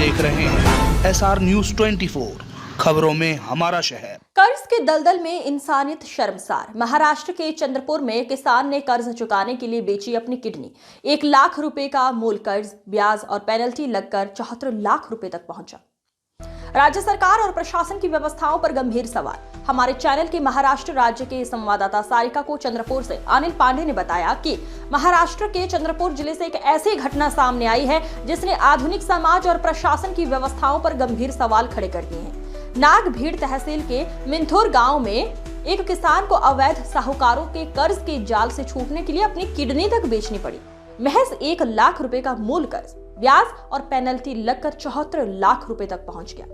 देख रहे हैं SR News 24, खबरों में हमारा शहर। कर्ज के दलदल में इंसानियत शर्मसार। महाराष्ट्र के चंद्रपुर में किसान ने कर्ज चुकाने के लिए बेची अपनी किडनी। 1 लाख रुपए का मूल कर्ज, ब्याज और पेनल्टी लगकर 74 लाख रुपए तक पहुंचा। राज्य सरकार और प्रशासन की व्यवस्थाओं पर गंभीर सवाल। हमारे चैनल के महाराष्ट्र राज्य के संवाददाता सारिका को चंद्रपुर से अनिल पांडे ने बताया कि महाराष्ट्र के चंद्रपुर जिले से एक ऐसी घटना सामने आई है जिसने आधुनिक समाज और प्रशासन की व्यवस्थाओं पर गंभीर सवाल खड़े कर दिए हैं। नागभीड़ तहसील के मिंथुर गांव में एक किसान को अवैध साहूकारों के कर्ज के जाल से छूटने के लिए अपनी किडनी तक बेचनी पड़ी। महज 1 लाख रुपए का मूल कर्ज, ब्याज और पेनल्टी लगकर 74 लाख रुपए तक पहुंच गया,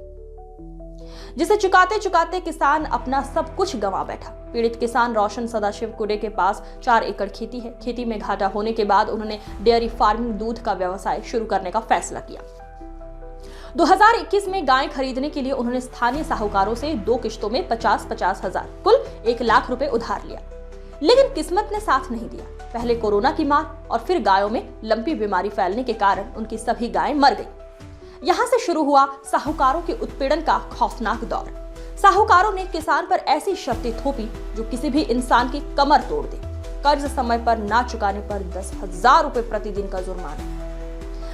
जिसे चुकाते चुकाते किसान अपना सब कुछ गंवा बैठा। पीड़ित किसान रोशन सदाशिव कुडे के पास 4 एकड़ खेती है। खेती में घाटा होने के बाद उन्होंने डेयरी फार्मिंग, दूध का व्यवसाय शुरू करने का फैसला किया। 2021 में गाय खरीदने के लिए उन्होंने स्थानीय साहूकारों से 2 किश्तों में 50-50 हजार, कुल 1 लाख रुपए उधार लिया। लेकिन किस्मत ने साथ नहीं दिया। पहले कोरोना की मार और फिर गायों में लंपी बीमारी फैलने के कारण उनकी सभी गायें मर गईं। यहां से शुरू हुआ साहूकारों के उत्पीड़न का खौफनाक दौर। साहूकारों ने किसान पर ऐसी शर्तें थोपी जो किसी भी इंसान की कमर तोड़ दे। कर्ज समय पर ना चुकाने पर 10,000 रुपए प्रतिदिन का जुर्माना,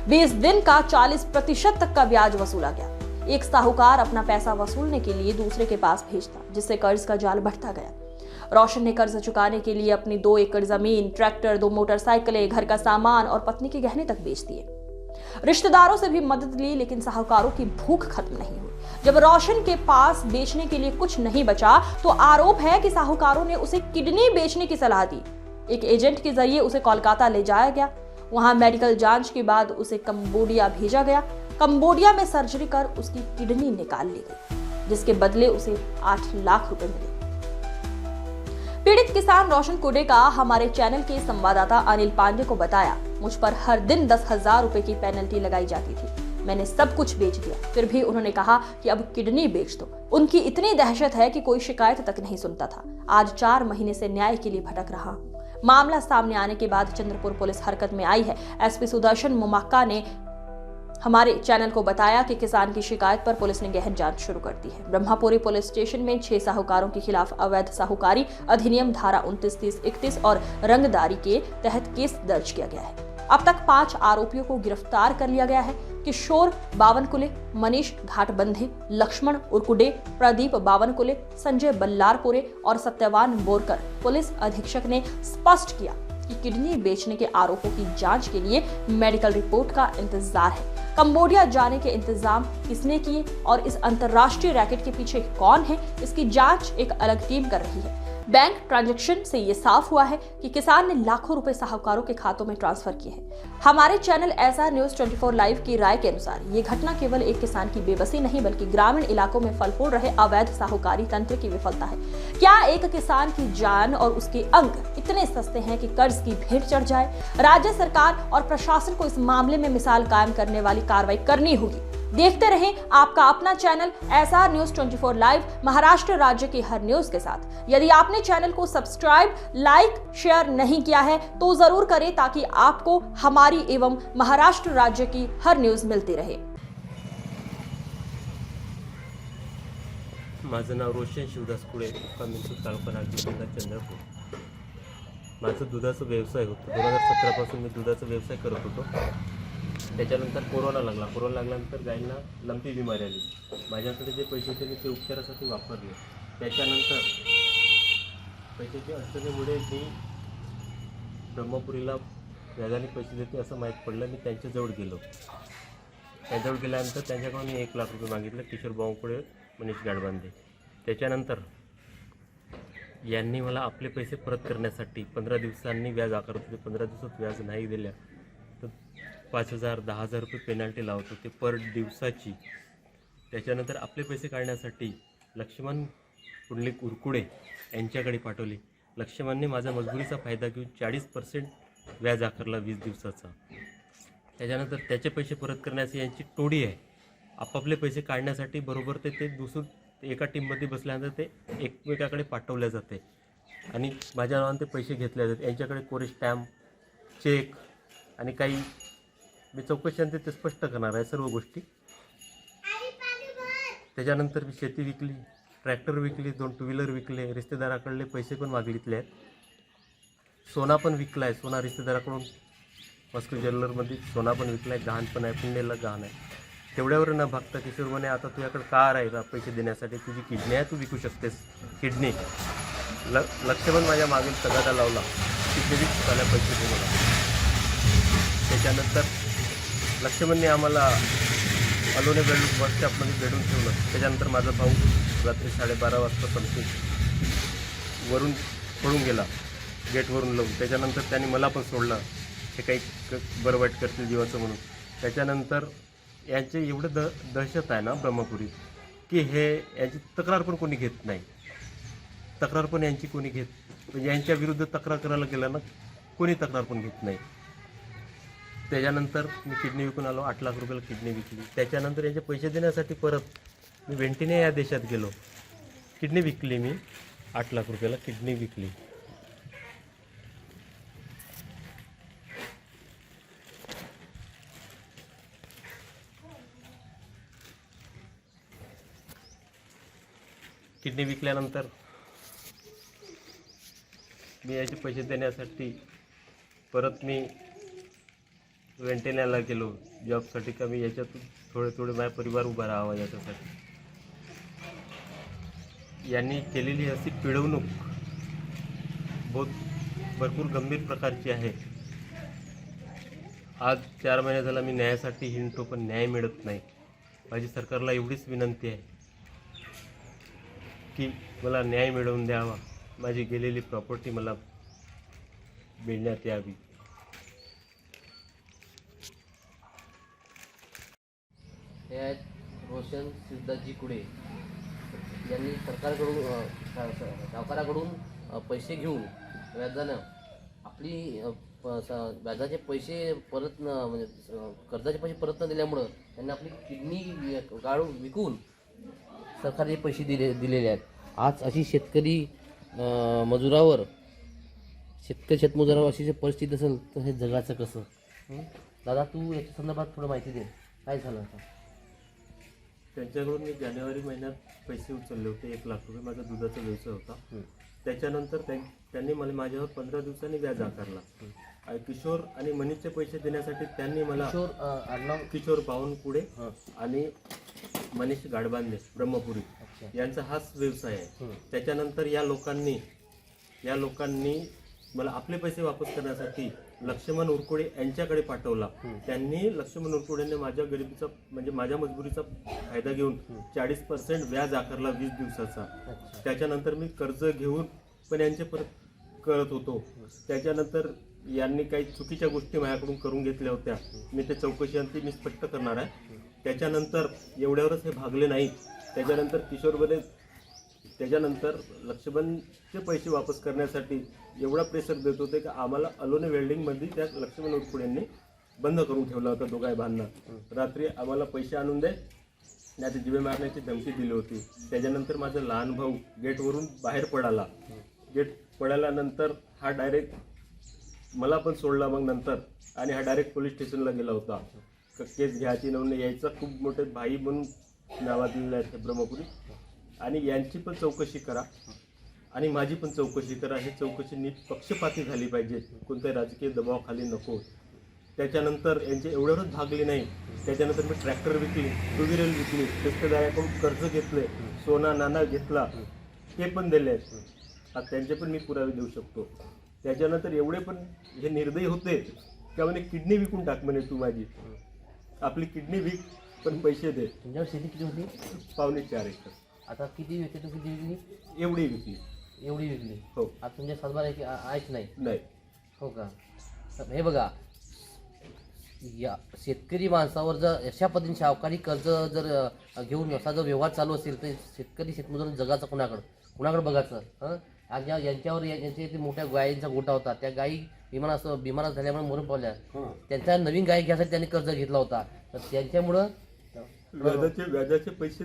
20 दिन का 40% तक का ब्याज वसूला गया। एक साहूकार अपना पैसा वसूलने के लिए दूसरे के पास भेजता, जिससे कर्ज का जाल बढ़ता गया। रोशन ने कर्ज चुकाने के लिए अपनी 2 एकड़ जमीन, ट्रैक्टर, 2 मोटरसाइकिलें, घर का सामान और पत्नी के गहने तक बेच दिए। रिश्तेदारों से भी मदद ली, लेकिन साहूकारों की भूख खत्म नहीं हुई। जब रोशन के पास बेचने के लिए कुछ नहीं बचा तो आरोप है कि साहूकारों ने उसे किडनी बेचने की सलाह दी। एक एजेंट के जरिए उसे कोलकाता ले जाया गया। वहां मेडिकल जांच के बाद उसे कंबोडिया भेजा गया। कंबोडिया में सर्जरी कर उसकी किडनी निकाल ली गई, जिसके बदले उसे 8 लाख रुपए मिले। पीड़ित किसान रोशन कुडे का हमारे चैनल के संवाददाता अनिल पांडे को बताया, मुझ पर हर दिन 10,000 रुपए की पेनल्टी लगाई जाती थी। मैंने सब कुछ बेच दिया, फिर भी उन्होंने कहा कि अब किडनी बेच दो। उनकी इतनी दहशत है कि कोई शिकायत तक नहीं सुनता था। आज 4 महीने से न्याय के लिए भटक रहा हूँ। मामला सामने आने के बाद चंद्रपुर पुलिस हरकत में आई है। एसपी सुदर्शन मुमाक्का ने हमारे चैनल को बताया कि किसान की शिकायत पर पुलिस ने गहन जांच शुरू कर दी है। ब्रह्मापुरी पुलिस स्टेशन में 6 साहूकारों के खिलाफ अवैध साहूकारी अधिनियम धारा 29, 30, 31 और रंगदारी के तहत केस दर्ज किया गया है। अब तक 5 आरोपियों को गिरफ्तार कर लिया गया है। किशोर बावनकुले, मनीष घाटबंधे, लक्ष्मण उर्कुडे, प्रदीप बावनकुले, संजय बल्लारपुरे और सत्यवान बोरकर। पुलिस अधीक्षक ने स्पष्ट किया कि किडनी बेचने के आरोपों की जांच के लिए मेडिकल रिपोर्ट का इंतजार है। कंबोडिया जाने के इंतजाम किसने किए और इस अंतर्राष्ट्रीय रैकेट के पीछे कौन है, इसकी जांच एक अलग टीम कर रही है। बैंक ट्रांजैक्शन से ये साफ हुआ है कि किसान ने लाखों रुपए साहूकारों के खातों में ट्रांसफर किए हैं। हमारे चैनल SR News 24 लाइव की राय के अनुसार ये घटना केवल एक किसान की बेबसी नहीं, बल्कि ग्रामीण इलाकों में फल फूल रहे अवैध साहूकारी तंत्र की विफलता है। क्या एक किसान की जान और उसके अंग इतने सस्ते हैं कि कर्ज की भेंट चढ़ जाए? राज्य सरकार और प्रशासन को इस मामले में मिसाल कायम करने वाली कार्रवाई करनी होगी। देखते रहें आपका अपना channel SR News 24 live, Maharashtra राज्य की हर न्यूज के साथ। यदि आपने चैनल को सब्सक्राइब, लाइक, शेयर नहीं किया है तो जरूर करें, ताकि आपको हमारी एवं महाराष्ट्र राज्य की हर न्यूज मिलती रहे। माझं नाव रोशन शिवदास कुडे, मिंथुर तालुका नागपूर जिल्हा चंद्रपूर। माझं दुधाचा व्यवसाय होता। 2017 पासून मी दुधाचा व्यवसाय करत होतो। त्याच्यानंतर कोरोना लागल्यानंतर गायींना लंपी बिमारी आली। माझ्याकडे जे पैसे होते मी ते उपचारासाठी वापरले। त्याच्यानंतर पैशाची अडचणीमुळे मी ब्रह्मपुरीला व्याजाने पैसे देते असं माहीत पडलं। मी त्यांच्याजवळ गेलो। त्यांच्याजवळ गेल्यानंतर त्यांच्याकडून मी 1 लाख रुपये मागितले, किशोर बावनकुळे, मनीष घाटबंधे। त्याच्यानंतर यांनी मला आपले पैसे परत करण्यासाठी 15 दिवसांनी व्याज आकारत होते। 15 दिवसात व्याज नाही दिल्या तर 5,000, 10,000 रुपये पेनल्टी लावत होते पर दिवसाची। त्याच्यानंतर आपले पैसे काढण्यासाठी लक्ष्मण पुंडलिक उरकुडे यांच्याकडे पाठवले। लक्ष्मणने माझा मजबुरीचा फायदा घेऊन 40% व्याज आकारला 20 दिवसाचा। त्याच्यानंतर त्याचे पैसे परत करण्याची यांची टोळी आहे। आपापले पैसे काढण्यासाठी बरोबर ते दुसरं एका टीममध्ये बसल्यानंतर ते एकमेकाकडे पाठवले जाते आणि माझ्या नावाने ते पैसे घेतले जातात। यांच्याकडे कोरे स्टॅम्प, चेक आणि काही मी चौकशीनंतर ते स्पष्ट करणार आहे सर्व गोष्टी। त्याच्यानंतर मी शेती विकली, ट्रॅक्टर विकली, 2 टू व्हीलर विकले, रिश्तेदाराकडले पैसे पण मागितले आहेत, सोना पण विकला आहे, सोना रिश्तेदाराकडून मस्को ज्वेलरमध्ये सोना पण विकला आहे, गहाण पण आहे, पुण्याला गहाण आहे. तेवढ्यावर न भागता किशोर म्हणे आता तुझ्याकडे कार आहे का पैसे देण्यासाठी, तुझी किडनी आहे, तू विकू शकतेस किडनी. लक्ष्मण माझ्या मागील तगादा लावला, किडनी विकताना पैसे दे मला. त्याच्यानंतर लक्ष्मणने आम्हाला अलोने बस स्टॉपमध्ये भेटून ठेवलं. त्याच्यानंतर माझा भाऊ रात्री 12:30 वाजता समथिंग वरून पळून गेला, गेटवरून लावून. त्याच्यानंतर त्यांनी मला पण सोडलं, हे काही बरं वाईट करतील जीवाचं म्हणून. त्याच्यानंतर यांचे एवढं दहशत आहे ना ब्रह्मपुरीत, की हे यांची तक्रार पण कोणी घेत नाही. तक्रार पण यांची कोणी घेत, म्हणजे यांच्या विरुद्ध तक्रार करायला गेलं ना कोणी तक्रार पण घेत नाही. त्याच्यानंतर मी किडनी विकून आलो, 8 लाख रुपयाला किडनी विकली. त्याच्यानंतर यांचे पैसे देण्यासाठी परत मी वेंटिने या देशात गेलो, किडनी विकली मी, 8 लाख रुपयाला किडनी विकली. किडनी विकल्यानंतर मी याचे पैसे देण्यासाठी परत मी वेंटेण्याला गेलो जॉबसाठी, का मी याच्यातून थोडे माझा परिवार उभा राहावा याच्यासाठी. यांनी केलेली अशी पिळवणूक भरपूर गंभीर प्रकारची आहे. आज 4 महिने झाला मी न्यायासाठी हिंडतो, पण न्याय मिळत नाही. माझी सरकारला एवढीच विनंती आहे की मला न्याय मिळवून द्यावा, माझी गेलेली प्रॉपर्टी मला मिळण्यात यावी. हे आहेत रोशन सिद्धाजी कुडे. यांनी सरकारकडून सावकाराकडून पैसे घेऊन व्याजानं आपली व्याजाचे पैसे परत म्हणजे कर्जाचे पैसे परत न दिल्यामुळं त्यांनी आपली किडनी काढून विकून सरकारने पैसे दिलेले आहेत. आज अशी शेतकरी मजुरावर शेतमजुरावर अशी परिस्थिती असेल तर हे जगाचं कसं? दादा, तू याच्या संदर्भात थोडं माहिती दे, काय झालं आता? त्यांच्याकडून मी जानेवारी महिन्यात पैसे उचलले होते, 1 लाख रुपये. माझा दुधाचा व्यवसाय होता. त्याच्यानंतर त्यांनी मला माझ्यावर 15 दिवसांनी व्याज आकारला. किशोर आणि मनीषचे पैसे देण्यासाठी त्यांनी मला किशोर बावनकुळे आणि मनीष गाडबांधे ब्रह्मपुरी यांचा हाच व्यवसाय आहे. त्याच्यानंतर या लोकांनी मला आपले पैसे वापस करण्यासाठी लक्ष्मण उरकुडे यांच्याकडे पाठवला. त्यांनी लक्ष्मण उरकुडेने माझ्या गरिबीचा म्हणजे माझ्या मजबुरीचा फायदा घेऊन 40% व्याज आकारला 20 दिवसाचा. त्याच्यानंतर मी कर्ज घेऊन पण यांचे परत करत होतो. त्याच्यानंतर यांनी काही चुकीच्या गोष्टी माझ्याकडून करून घेतल्या होत्या. मी ते चौकशीअंती मी स्पष्ट करणार आहे. त्याच्यानंतर एवढ्यावरच हे भागले नाही. त्याच्यानंतर किशोरबने त्याच्यानंतर लक्ष्मणचे पैसे वापस करण्यासाठी एवढा प्रेशर देत होते की आम्हाला अलोने वेल्डिंगमध्ये त्या लक्ष्मण उरकुडे यांनी बंद करून ठेवला होता दोघा भांडणं. रात्री आम्हाला पैसे आणून दे नाही तर जीवे मारण्याची धमकी दिली होती. त्याच्यानंतर माझा लहान भाऊ गेटवरून बाहेर पडाला. गेट पडाल्यानंतर हा डायरेक्ट मला पण सोडला मग नंतर, आणि हा डायरेक्ट पोलीस स्टेशनला गेला होता. केस घ्यायची नव्हती, यायचा खूप मोठे भाई म्हणून नावाजलेले आहेत ब्रह्मपुरी. आणि यांची पण चौकशी करा आणि माझी पण चौकशी करा. ही चौकशी नीट पक्षपाती झाली पाहिजे, कोणत्याही राजकीय दबावाखाली नको. त्याच्यानंतर यांचे एवढ्यावरच भागले नाही. त्याच्यानंतर मी ट्रॅक्टर विकली, 2 व्हीलर विकली, रिश्तेदाराकडून कर्ज घेतले, सोना नाणा घेतला, ते पण दिले आहेत. आज त्यांचे पण मी पुरावे देऊ शकतो. त्याच्यानंतर एवढे पण हे निर्दयी होते का म्हणे किडनी विकून टाक म्हणे, तू माझी आपली किडनी विक पण पैसे दे. तुमच्यावर शेती किती होती? 4.5 एकर. आता किती विकते? तू किती विकली? एवढी विकली. एवढी विकली? हो. आता तुमच्या सातबार आहेच नाही? नाही. हो का? तर हे बघा, या शेतकरी माणसावर जर अशा पद्धतीने सावकारी कर्ज जर घेऊन असा जर व्यवहार चालू असेल तर शेतकरी शेतमजूर जगाचं कुणाकडे बघायचं? यांच्यावर यांच्या इथे मोठ्या गायींचा गोठा होता. त्या गायी बिमार झाल्यामुळे मरून पावल्या. त्यांचा नवीन गाय घ्यायसाठी त्यांनी कर्ज घेतला होता. तर त्यांच्यामुळं व्याजाचे पैसे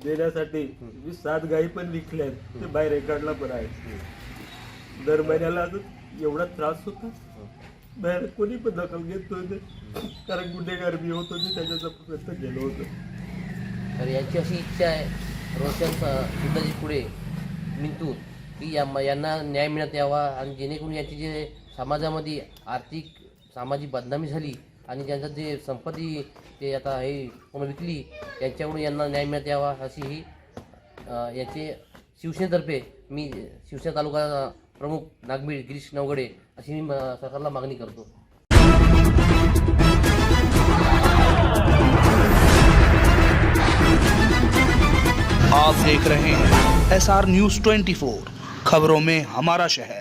देण्यासाठी मी 7 गायी पण विकल्या, ते बाहेर रेकॉर्डला पण आहे. दर महिन्याला अजून एवढा त्रास होता. बाहेर कोणी पण दखल घेत होते, कारण गुन्हेगार मी होतो, मी त्याच्यापर्यंत गेलो होतो. तर यांची अशी इच्छा आहे रोशन सुंदरजी पुढे मिंतूर की यांना न्याय मिळत यावा आणि जेणेकरून यांची जे समाजामध्ये आर्थिक सामाजिक बदनामी झाली आणि ज्यांचं जे संपत्ती ते आता हे पूर्ण विकली त्यांच्याकडून यांना न्याय मिळत यावा अशी ही याचे शिवसेनेतर्फे मी शिवसेना तालुका प्रमुख नागबीड गिरीश नवगडे अशी मी सरकारला मागणी करतो. आप देख रहे हैं SR News 24, खबरों में हमारा शहर.